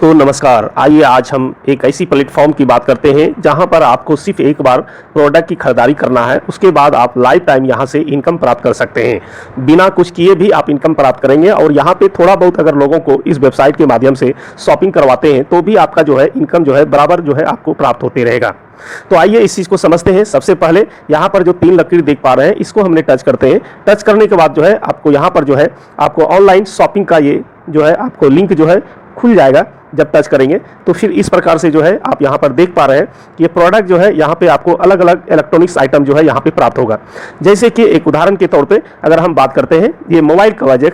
दोस्तों नमस्कार। आइए आज हम एक ऐसी प्लेटफॉर्म की बात करते हैं जहां पर आपको सिर्फ एक बार प्रोडक्ट की खरीदारी करना है, उसके बाद आप लाइफ टाइम यहां से इनकम प्राप्त कर सकते हैं। बिना कुछ किए भी आप इनकम प्राप्त करेंगे और यहां पे थोड़ा बहुत अगर लोगों को इस वेबसाइट के माध्यम से शॉपिंग करवाते हैं तो भी आपका जो है इनकम जो है बराबर जो है आपको प्राप्त होते रहेगा। तो आइए इस चीज़ को समझते हैं। सबसे पहले यहाँ पर जो 3 लकीर देख पा रहे हैं इसको हमने टच करते हैं। टच करने के बाद जो है आपको यहाँ पर जो है आपको ऑनलाइन शॉपिंग का ये जो है आपको लिंक जो है खुल जाएगा। जब टच करेंगे तो फिर इस प्रकार से जो है आप यहाँ पर देख पा रहे हैं कि ये प्रोडक्ट जो है यहाँ पे आपको अलग अलग इलेक्ट्रॉनिक्स आइटम जो है यहाँ पे प्राप्त होगा। जैसे कि एक उदाहरण के तौर पे अगर हम बात करते हैं, ये मोबाइल कवच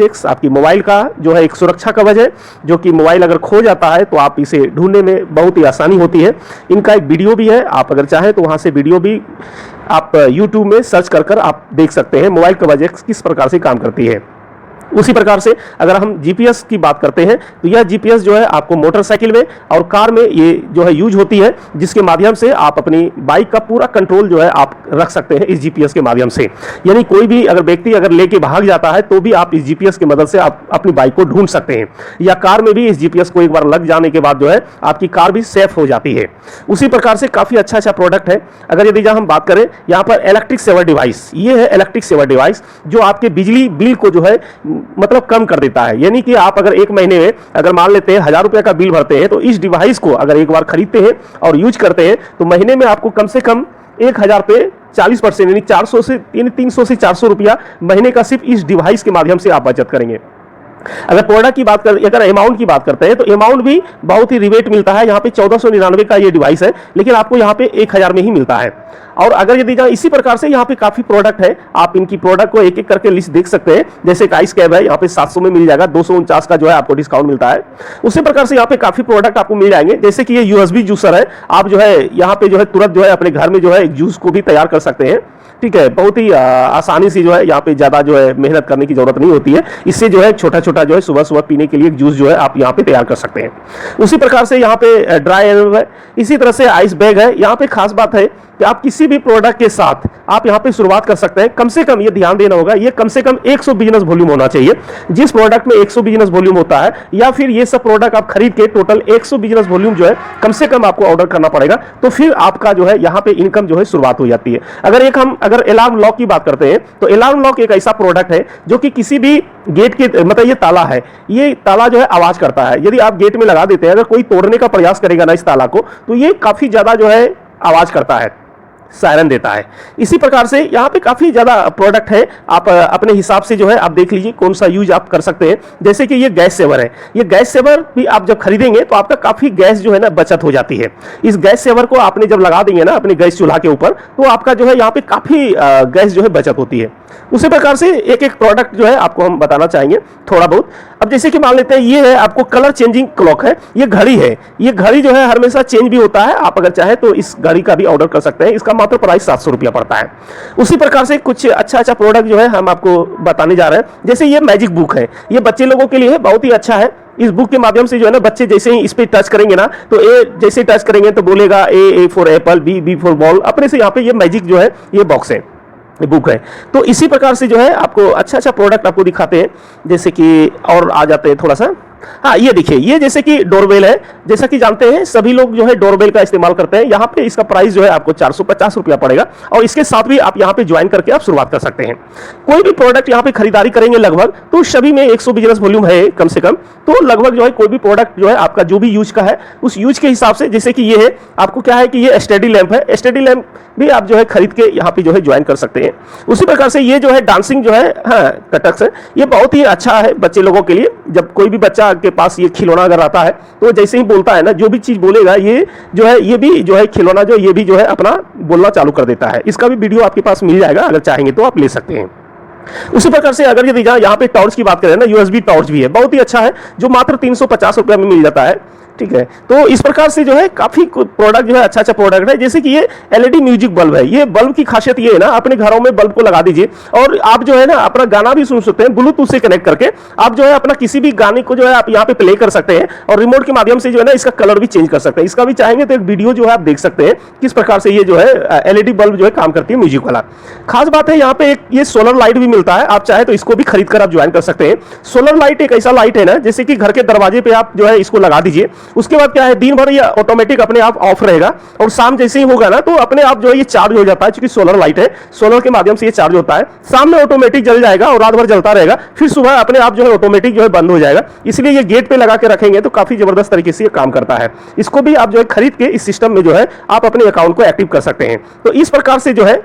एक्स आपकी मोबाइल का जो है एक सुरक्षा कवच है, जो कि मोबाइल अगर खो जाता है तो आप इसे ढूंढने में बहुत ही आसानी होती है। इनका एक वीडियो भी है, आप अगर चाहें तो वहाँ से वीडियो भी आप यूट्यूब में सर्च कर आप देख सकते हैं मोबाइल कवच एक्स किस प्रकार से काम करती है। उसी प्रकार से अगर हम जीपीएस की बात करते हैं तो यह जीपीएस जो है आपको मोटरसाइकिल में और कार में ये जो है यूज होती है, जिसके माध्यम से आप अपनी बाइक का पूरा कंट्रोल जो है आप रख सकते हैं इस जीपीएस के माध्यम से। यानी कोई भी अगर व्यक्ति अगर लेके भाग जाता है तो भी आप इस जीपीएस की मदद से आप अपनी बाइक को ढूंढ सकते हैं, या कार में भी इस जीपीएस को एक बार लग जाने के बाद जो है आपकी कार भी सेफ हो जाती है। उसी प्रकार से काफ़ी अच्छा प्रोडक्ट है। अगर यदि जहाँ हम बात करें यहाँ पर इलेक्ट्रिक सेवर डिवाइस, ये है इलेक्ट्रिक सेवर डिवाइस जो आपके बिजली बिल को जो है मतलब कम कर देता है। यानी कि आप अगर एक महीने में अगर मान लेते हैं 1000 रुपए का बिल भरते हैं तो इस डिवाइस को अगर एक बार खरीदते हैं और यूज करते हैं तो महीने में आपको कम से कम 1000 पे 40% यानी 400 से 300 से 400 रुपया महीने का सिर्फ इस डिवाइस के माध्यम से आप बचत करेंगे। अगर प्रोडक्ट की बात करें, अगर अमाउंट की बात करते हैं तो अमाउंट भी बहुत ही रिबेट मिलता है। यहाँ पे 1499 का ये डिवाइस है, लेकिन आपको यहाँ पे 1000 में ही मिलता है। और अगर यदि इसी प्रकार से यहाँ पे काफी प्रोडक्ट है, आप इनकी प्रोडक्ट को एक एक करके लिस्ट देख सकते हैं। जैसे एक आइस कैब है, यहाँ पे 700 में मिल जाएगा, 249 का जो है आपको डिस्काउंट मिलता है। उसी प्रकार से यहाँ पे काफी प्रोडक्ट आपको मिल जाएंगे। जैसे कि ये यूएसबी जूसर है, आप जो है यहाँ पे जो है तुरंत जो है अपने घर में जो है एक जूस को भी तैयार कर सकते हैं। ठीक है, बहुत ही आसानी से जो है यहाँ पे ज्यादा जो है मेहनत करने की जरूरत नहीं होती है। इससे जो है छोटा छोटा जो है सुबह सुबह पीने के लिए एक जूस जो है आप यहाँ पे तैयार कर सकते हैं। उसी प्रकार से यहाँ पे ड्राई है, इसी तरह से आइस बैग है। यहाँ पे खास बात है कि आप किसी भी प्रोडक्ट के साथ आप यहाँ पे शुरुआत कर सकते हैं। कम से कम ये ध्यान देना होगा, ये कम से कम 100 बिजनेस वॉल्यूम होना चाहिए। जिस प्रोडक्ट में 100 बिजनेस वॉल्यूम होता है, या फिर ये सब प्रोडक्ट आप खरीद के टोटल 100 बिजनेस वॉल्यूम जो है कम से कम आपको ऑर्डर करना पड़ेगा, तो फिर आपका जो है यहाँ पे इनकम जो है शुरुआत हो जाती है। अगर अलार्म लॉक की बात करते हैं तो अलार्म लॉक एक ऐसा प्रोडक्ट है जो कि किसी भी गेट के मतलब ये ताला है, ये ताला जो है आवाज करता है। यदि आप गेट में लगा देते हैं, अगर कोई तोड़ने का प्रयास करेगा ना इस ताला को, तो ये काफी ज्यादा जो है आवाज करता है, सायरन देता है। इसी प्रकार से यहाँ पे काफी ज्यादा प्रोडक्ट है, आप अपने हिसाब से जो है आप देख लीजिए कौन सा यूज आप कर सकते हैं। जैसे कि ये गैस सेवर है, ये गैस सेवर भी आप जब खरीदेंगे तो आपका काफी गैस जो है ना बचत हो जाती है। इस गैस सेवर को आपने जब लगा देंगे ना अपने गैस चूल्हा के ऊपर, तो आपका जो है यहाँ पे काफी गैस जो है बचत होती है। उसी प्रकार से एक एक प्रोडक्ट जो है आपको हम बताना चाहेंगे थोड़ा बहुत। अब जैसे कि मान लेते हैं ये है आपको कलर चेंजिंग क्लॉक है, ये घड़ी है। ये घड़ी जो है हमेशा चेंज भी होता है, आप अगर चाहे तो इस घड़ी का भी ऑर्डर कर सकते हैं। इसका मात्र प्राइस 700 रुपया पड़ता है। उसी प्रकार से कुछ अच्छा प्रोडक्ट जो है हम आपको बताने जा रहे हैं। जैसे ये मैजिक बुक है, ये बच्चे लोगों के लिए बहुत ही अच्छा है। इस बुक के माध्यम से जो है ना बच्चे जैसे ही इस पे टच करेंगे ना, तो ए जैसे टच करेंगे तो बोलेगा A for apple, B for ball. अपने से यहाँ पे ये मैजिक जो है ये बॉक्स है, बुक है। तो इसी प्रकार से जो है आपको अच्छा प्रोडक्ट आपको दिखाते हैं। जैसे कि और आ जाते हैं थोड़ा सा, हाँ ये देखिए, ये जैसे कि डोरबेल है। जैसा कि जानते हैं सभी लोग जो है डोरबेल का इस्तेमाल करते हैं। यहाँ पे इसका प्राइस जो है आपको 450 रुपया पड़ेगा, और इसके साथ भी आप यहाँ पे ज्वाइन करके आप शुरुआत कर सकते हैं। कोई भी प्रोडक्ट यहाँ पे खरीदारी करेंगे लगभग, तो सभी में 100 बिजनेस वॉल्यूम है कम से कम, तो लगभग जो है कोई भी प्रोडक्ट जो है आपका जो भी यूज का है उस यूज के हिसाब से, जैसे कि ये है आपको क्या है कि ये स्टडी लैंप है, स्टडी लैंप भी आप जो है खरीद के यहाँ पे जो है ज्वाइन कर सकते हैं। उसी प्रकार से ये जो है डांसिंग जो है, हाँ कटक्स है, ये बहुत ही अच्छा है बच्चे लोगों के लिए। जब कोई भी बच्चा के पास ये खिलौना अगर आता है तो जैसे ही बोलता है ना, जो भी चीज बोलेगा ये जो है ये भी जो है खिलौना जो ये भी जो है अपना बोलना चालू कर देता है। इसका भी वीडियो आपके पास मिल जाएगा, अगर चाहेंगे तो आप ले सकते हैं। उसी प्रकार से अगर यदि यहाँ पे टॉर्च की बात करें ना, यूएसबी टॉर्च भी है, बहुत ही अच्छा है, जो मात्र 350 रुपया में मिल जाता है। ठीक है। तो इस प्रकार से जो है काफी प्रोडक्ट जो है अच्छा प्रोडक्ट है। जैसे कि ये एलईडी म्यूजिक बल्ब है, ये बल्ब की खासियत ये है ना, अपने घरों में बल्ब को लगा दीजिए और आप जो है ना अपना गाना भी सुन सकते हैं, ब्लूटूथ से कनेक्ट करके आप जो है अपना किसी भी गाने को जो है आप यहाँ पे प्ले कर सकते हैं और रिमोट के माध्यम से जो है ना इसका कलर भी चेंज कर सकते हैं। इसका भी चाहेंगे तो एक वीडियो जो है आप देख सकते हैं किस प्रकार से ये जो है एलईडी बल्ब जो है काम करती है म्यूजिक वाला। खास बात है यहाँ पे एक ये सोलर लाइट भी मिलता है, आप चाहे तो इसको भी खरीद कर आप ज्वाइन कर सकते हैं। सोलर लाइट एक ऐसा लाइट है ना जैसे कि घर के दरवाजे पे आप जो है इसको लगा दीजिए, उसके बाद क्या है दिन भर ये ऑटोमेटिक अपने आप ऑफ रहेगा और शाम जैसे ही होगा ना तो अपने आप जो है ये चार्ज हो जाता है। क्योंकि सोलर लाइट है, सोलर के माध्यम से ये चार्ज होता है, शाम में ऑटोमेटिक जल जाएगा और रात भर जलता रहेगा, फिर सुबह अपने आप जो है ऑटोमेटिक जो है बंद हो जाएगा। इसलिए ये गेट पे लगा के रखेंगे तो काफी जबरदस्त तरीके से ये काम करता है। इसको भी आप जो है खरीद के इस सिस्टम में जो है आप अपने अकाउंट को एक्टिव कर सकते हैं। तो इस प्रकार से जो है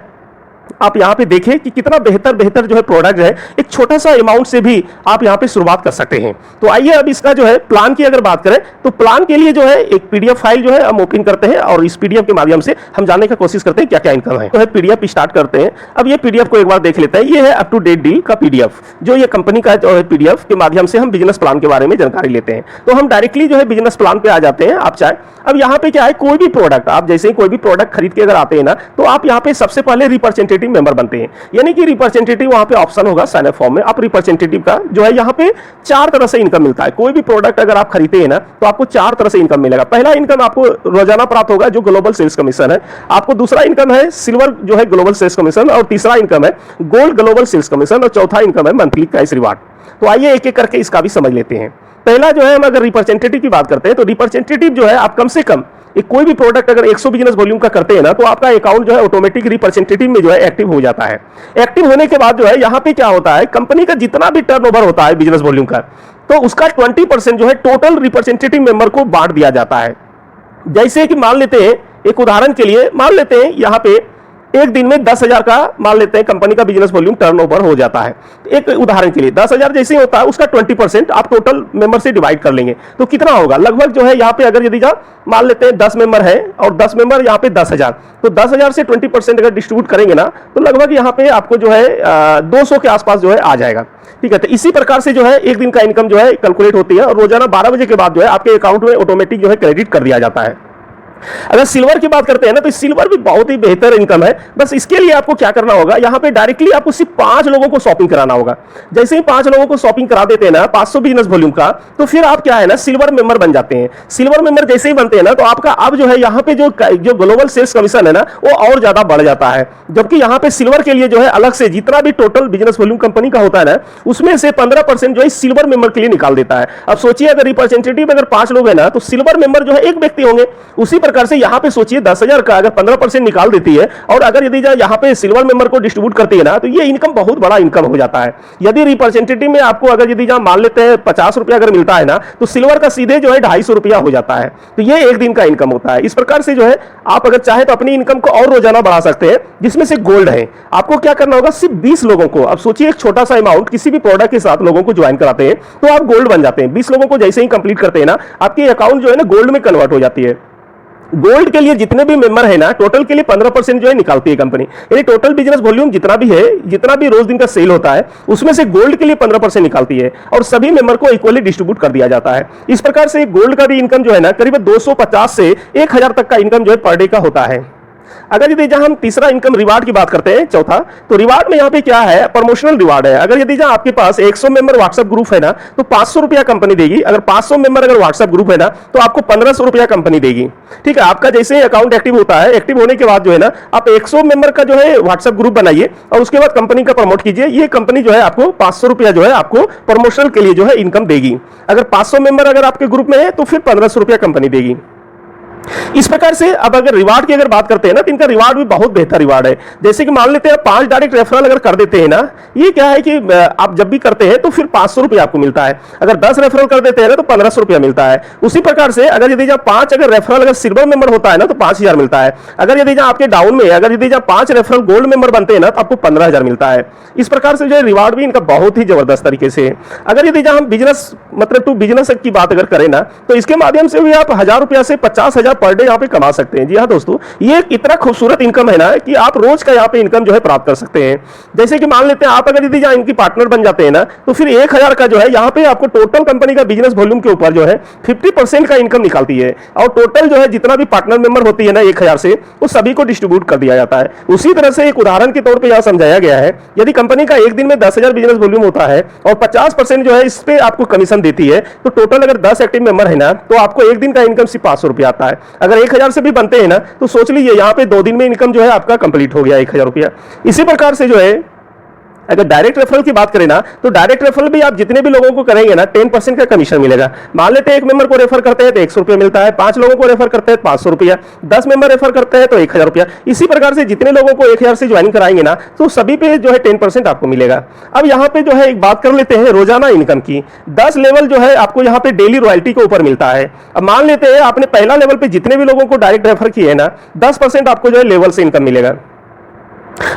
आप यहां पे देखें कि कितना बेहतर जो है प्रोडक्ट है, एक छोटा सा अमाउंट से भी आप यहां पे शुरुआत कर सकते हैं। तो आइए अब इसका जो है प्लान की अगर बात करें तो प्लान के लिए जो है एक पीडीएफ फाइल जो है हम ओपन करते हैं और इस पीडीएफ के माध्यम से हम जानने की कोशिश करते हैं क्या क्या इनकम है। तो है पीडीएफ स्टार्ट करते हैं। अब ये पीडीएफ को एक बार देख लेते हैं। ये है अप टू डेट डील का पीडीएफ, जो ये कंपनी का जो है पीडीएफ के माध्यम से हम बिजनेस प्लान के बारे में जानकारी लेते हैं। तो हम डायरेक्टली जो है बिजनेस प्लान पे आ जाते हैं। आप चाहे अब यहाँ पे क्या है, कोई भी प्रोडक्ट आप जैसे ही कोई भी प्रोडक्ट खरीद के अगर आते हैं ना तो आप यहाँ पे सबसे पहले रिप्रेजेंटेटिव मेंबर बनते हैं। यानी कि रिप्रेजेंटेटिव वहां पे ऑप्शन होगा साइन अप फॉर्म में, आप रिप्रेजेंटेटिव का जो है यहाँ पे 4 तरह से इनकम मिलता है। कोई भी प्रोडक्ट अगर आप खरीदते हैं ना तो आपको 4 तरह से इनकम मिलेगा। पहला इनकम आपको रोजाना प्राप्त होगा जो ग्लोबल सेल्स कमीशन है, आपको दूसरा इनकम है सिल्वर जो है ग्लोबल सेल्स कमीशन, और तीसरा इनकम है गोल्ड ग्लोबल सेल्स कमीशन, और चौथा इनकम है मंथली कैश रिवार्ड। तो आइए एक एक करके इसका भी समझ लेते हैं। पहला जो है हम अगर रिप्रेजेंटेटिव की बात करते हैं तो रिप्रेजेंटेटिव जो है आप कम से कम एक कोई भी प्रोडक्ट अगर 100 बिजनेस वॉल्यूम का करते हैं ना तो आपका अकाउंट जो है ऑटोमेटिक रिप्रेजेंटेटिव में जो है एक्टिव हो जाता है। एक्टिव होने के बाद जो है यहाँ पे क्या होता है, कंपनी का जितना भी टर्नओवर होता है बिजनेस वॉल्यूम का तो उसका 20% जो है टोटल रिप्रेजेंटेटिव मेंबर को बांट दिया जाता है। जैसे कि मान लेते हैं एक उदाहरण के लिए, मान लेते हैं यहाँ पे एक दिन में 10,000 का मान लेते हैं कंपनी का बिजनेस वॉल्यूम टर्नओवर हो जाता है। एक उदाहरण के लिए 10,000 जैसे होता है उसका 20% आप टोटल मेंबर से डिवाइड कर लेंगे तो कितना होगा, लगभग जो है यहाँ पे अगर यदि मान लेते हैं 10 मेंबर है और 10 मेंबर यहाँ पे 10,000, तो 10,000 से 20% अगर डिस्ट्रीब्यूट करेंगे ना तो लगभग यहाँ पे आपको जो है 200 के आसपास जो है आ जाएगा। ठीक है, तो इसी प्रकार से जो है एक दिन का इनकम जो है कैलकुलेट होती है और रोजाना 12 बजे के बाद जो है आपके अकाउंट में ऑटोमेटिक जो है क्रेडिट कर दिया जाता है। अगर सिल्वर की बात करते हैं ना तो सिल्वर भी बहुत ही बेहतर इनकम है। बस इसके लिए आपको क्या करना होगा, यहाँ पे डायरेक्टली आपको सिर्फ 5 लोगों को शॉपिंग कराना होगा। जैसे ही 5 लोगों को शॉपिंग करा देते हैं ना 500 बिजनेस वॉल्यूम का, तो फिर आप क्या है ना सिल्वर मेंबर बन जाते हैं। सिल्वर मेंबर जैसे ही बनते हैं ना तो आपका अब जो है यहाँ पे जो ग्लोबल सेल्स कमीशन है ना वो और ज्यादा बढ़ जाता है। जबकि यहाँ पे सिल्वर के लिए जो है अलग से जितना भी टोटल बिजनेस वॉल्यूम कंपनी का होता है ना उसमें से 15% जो है सिल्वर मेंबर के लिए निकाल देता है। अब सोचिए अगर रिप्रेजेंटेटिव अगर 5 लोग है ना तो सिल्वर मेंबर जो है एक व्यक्ति होंगे। उसी प्रकार से यहाँ पे सोचिए 10,000 का अगर 15% निकाल देती है और अगर यदि यहाँ पे सिल्वर मेंबर को डिस्ट्रीब्यूट करती है ना तो ये इनकम बहुत बड़ा इनकम हो जाता है। यदि रिप्रेजेंटेटिव में आपको अगर यदि मान लेते हैं 50 रुपया अगर मिलता है ना तो सिल्वर का सीधे जो है 250 रुपया हो जाता है। तो ये एक दिन का इनकम होता है। इस प्रकार से जो है आप अगर चाहे तो अपनी इनकम को और रोजाना बढ़ा सकते हैं। जिसमें से गोल्ड है, आपको क्या करना होगा, सिर्फ 20 लोगों को, अब सोचिए एक छोटा सा अमाउंट किसी भी प्रोडक्ट के साथ लोगों को ज्वाइन कराते हैं तो आप गोल्ड बन जाते हैं। 20 लोगों को जैसे ही कंप्लीट करते हैं ना आपकी अकाउंट जो है ना गोल्ड में कन्वर्ट हो जाती है। गोल्ड के लिए जितने भी मेंबर है ना टोटल के लिए 15% जो है निकालती है कंपनी। यानी टोटल बिजनेस वॉल्यूम जितना भी है, जितना भी रोज दिन का सेल होता है उसमें से गोल्ड के लिए 15% निकालती है और सभी मेंबर को इक्वली डिस्ट्रीब्यूट कर दिया जाता है। इस प्रकार से गोल्ड का भी इनकम जो है ना करीब 250 से 1,000 तक का इनकम जो है पर डे का होता है। अगर यदि जहां हम तीसरा इनकम रिवार्ड की बात करते हैं, चौथा, तो रिवार्ड में यहाँ पे क्या है, प्रमोशनल रिवार्ड है। अगर यदि जहां आपके पास 100 मेंबर व्हाट्सएप ग्रुप है ना तो 500 रुपया कंपनी देगी। अगर 500 मेंबर अगर व्हाट्सएप ग्रुप है ना तो आपको 1500 रुपया कंपनी देगी। ठीक है, आपका जैसे ही अकाउंट एक्टिव होता है, एक्टिव होने के बाद जो है ना आप 100 मेंबर का जो है व्हाट्सएप ग्रुप बनाइए और उसके बाद कंपनी का प्रमोट कीजिए। ये कंपनी जो है आपको 500 रुपया जो है आपको प्रमोशनल के लिए जो है इनकम देगी। अगर 500 मेंबर अगर आपके ग्रुप में है तो फिर 1500 रुपया कंपनी देगी। इस प्रकार से अब अगर रिवार्ड की अगर बात करते हैं ना तो इनका रिवार्ड भी बहुत बेहतर रिवार्ड है। जैसे कि मान लेते हैं 5 डायरेक्ट रेफरल अगर कर देते हैं ना, ये क्या है कि आप जब भी करते हैं तो फिर 500 रुपया आपको मिलता है। अगर 10 रेफरल कर देते हैं ना तो 1500 रुपया मिलता है। उसी प्रकार से अगर यदि 5 अगर रेफरल अगर सिल्वर मेंबर होता है ना तो 5000 मिलता है। अगर यदि आपके डाउन में अगर यदि 5 रेफरल गोल्ड मेंबर बनते हैं ना तो आपको 15,000 मिलता है। इस प्रकार से जो है रिवार्ड भी इनका बहुत ही जबरदस्त तरीके से है। अगर यदि हम बिजनेस मतलब टू बिजनेस की बात अगर करें ना तो इसके माध्यम से भी आप 1000 रुपया से 50,000 पर डे रुपए यहाँ पे कमा सकते हैं। जी हाँ दोस्तों, ये इतना खूबसूरत इनकम है ना कि आप रोज का यहाँ पे इनकम जो है प्राप्त कर सकते हैं। जैसे कि मान लेते हैं आप अगर यदि यहाँ इनकी पार्टनर बन जाते हैं ना, तो फिर 1000 का जो है यहाँ पे आपको टोटल कंपनी का बिजनेस वॉल्यूम के ऊपर जो है 50% का इनकम निकालती है, और टोटल जो है जितना भी पार्टनर मेंबर होती है ना 1000 से, वो सभी को डिस्ट्रीब्यूट कर दिया जाता है। उसी तरह से एक उदाहरण के तौर पर यह समझाया गया है, यदि कंपनी का एक दिन में 10,000 बिजनेस वॉल्यूम होता है और 50% जो है इस पे आपको कमीशन देती है, तो टोटल अगर 10 एक्टिव मेंबर है ना, तो आपको एक दिन का इनकम सिर्फ 500 रुपया आता है। अगर 1000 से भी बनते हैं ना, तो सोच लीजिए यहाँ पे 2 दिन में इनकम जो है आपका कंप्लीट हो गया 1000 रुपया। इसी प्रकार से जो है अगर डायरेक्ट रेफरल की बात करें ना, तो डायरेक्ट रेफरल भी आप जितने भी लोगों को करेंगे ना 10% का कमीशन मिलेगा। मान लेते हैं एक मेंबर को रेफर करते हैं तो 100 रुपया मिलता है, 5 लोगों को रेफर करते हैं 500 रुपया, 10 मेंबर रेफर करते हैं तो 1000 रुपया। इसी प्रकार से जितने लोगों को 1000 से ज्वाइन कराएंगे ना, तो सभी पे जो है 10% आपको मिलेगा। अब यहाँ पे जो है एक बात कर लेते हैं रोजाना इनकम की। 10 लेवल जो है आपको यहाँ पे डेली रॉयल्टी के ऊपर मिलता है। अब मान लेते हैं आपने पहला लेवल पे जितने भी लोगों को डायरेक्ट रेफर किए ना, 10% आपको जो है लेवल से इनकम मिलेगा।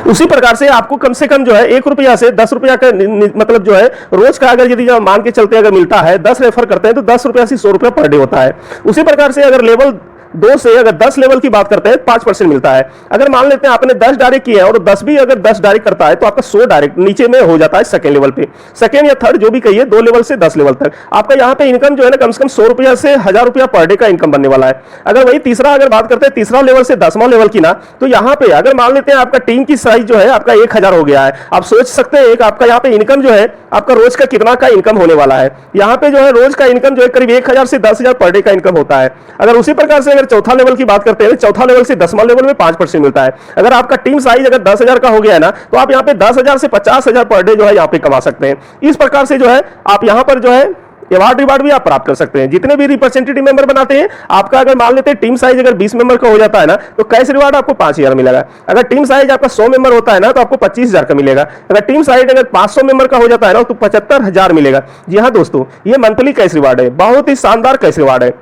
उसी प्रकार से आपको कम से कम जो है 1 रुपया से 10 रुपया का मतलब जो है रोज का अगर यदि मान के चलते अगर मिलता है, 10 रेफर करते हैं तो 10 रुपया से 100 रुपया पर डे होता है। उसी प्रकार से अगर लेवल 2 से अगर 10 लेवल की बात करते हैं 5% मिलता है। अगर मान लेते हैं आपने 10 डायरेक्ट किया है और 10 भी अगर 10 डायरेक्ट करता है तो आपका 100 डायरेक्ट नीचे में हो जाता है सेकंड लेवल पे, सेकंड या थर्ड जो भी कहिए, 2 लेवल से 10 लेवल तक आपका यहाँ पे इनकम जो है ना कम से कम 100 रुपया से 1000 रुपया पर डे का इनकम बनने वाला है। अगर वही तीसरा अगर बात करते हैं तीसरा लेवल से 10वां लेवल की ना, तो यहाँ पे अगर मान लेते हैं आपका टीम की साइज जो है आपका 1000 हो गया है, आप सोच सकते हैं एक आपका यहाँ पे इनकम जो है आपका रोज का कितना का इनकम होने वाला है। यहाँ पे जो है रोज का इनकम जो है करीब 1000 से 10,000 पर डे का इनकम होता है। अगर उसी प्रकार से अगर चौथा लेवल की बात करते हैं, चौथा लेवल से 10वां लेवल में 5% मिलता है। अगर आपका टीम साइज अगर 10,000 का हो गया है ना, तो आप यहाँ पे 10,000 से 50,000 पर डे जो है यहाँ पे कमा सकते हैं। इस प्रकार से जो है आप यहाँ पर जो है अवार्ड रिवार्ड भी आप प्राप्त कर सकते हैं। जितने भी रिप्रेजेंटेटिव मेंबर बनाते हैं, आपका अगर मान लेते हैं टीम साइज अगर 20 मेंबर का हो जाता है ना, तो कैश रिवार्ड आपको 5,000 मिलेगा। अगर टीम साइज आपका 100 मेंबर होता है ना, तो आपको 25,000 का मिलेगा। अगर टीम साइज अगर 500 मेंबर का हो जाता है ना, तो 75,000 मिलेगा। जी हाँ दोस्तों, ये मंथली कैश रिवार्ड है, बहुत ही शानदार कैश रिवार्ड है।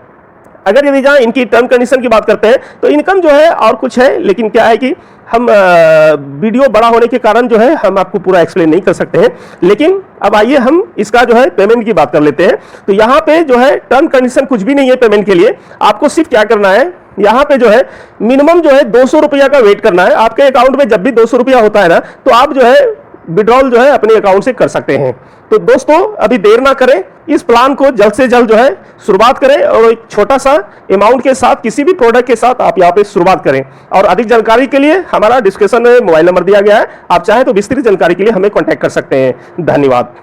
अगर यदि जहाँ इनकी टर्म कंडीशन की बात करते हैं, तो इनकम जो है और कुछ है, लेकिन क्या है कि हम वीडियो बड़ा होने के कारण जो है हम आपको पूरा एक्सप्लेन नहीं कर सकते हैं। लेकिन अब आइए हम इसका जो है पेमेंट की बात कर लेते हैं। तो यहाँ पे जो है टर्म कंडीशन कुछ भी नहीं है पेमेंट के लिए। आपको सिर्फ क्या करना है, यहाँ पे जो है मिनिमम जो है 200 रुपया का वेट करना है। आपके अकाउंट में जब भी 200 रुपया होता है ना, तो आप जो है विड्रॉल जो है अपने अकाउंट से कर सकते हैं। तो दोस्तों अभी देर ना करें, इस प्लान को जल्द से जल्द जो है शुरुआत करें और एक छोटा सा अमाउंट के साथ किसी भी प्रोडक्ट के साथ आप यहाँ पे शुरुआत करें। और अधिक जानकारी के लिए हमारा डिस्क्रिप्शन में मोबाइल नंबर दिया गया है, आप चाहें तो विस्तृत जानकारी के लिए हमें कॉन्टैक्ट कर सकते हैं। धन्यवाद।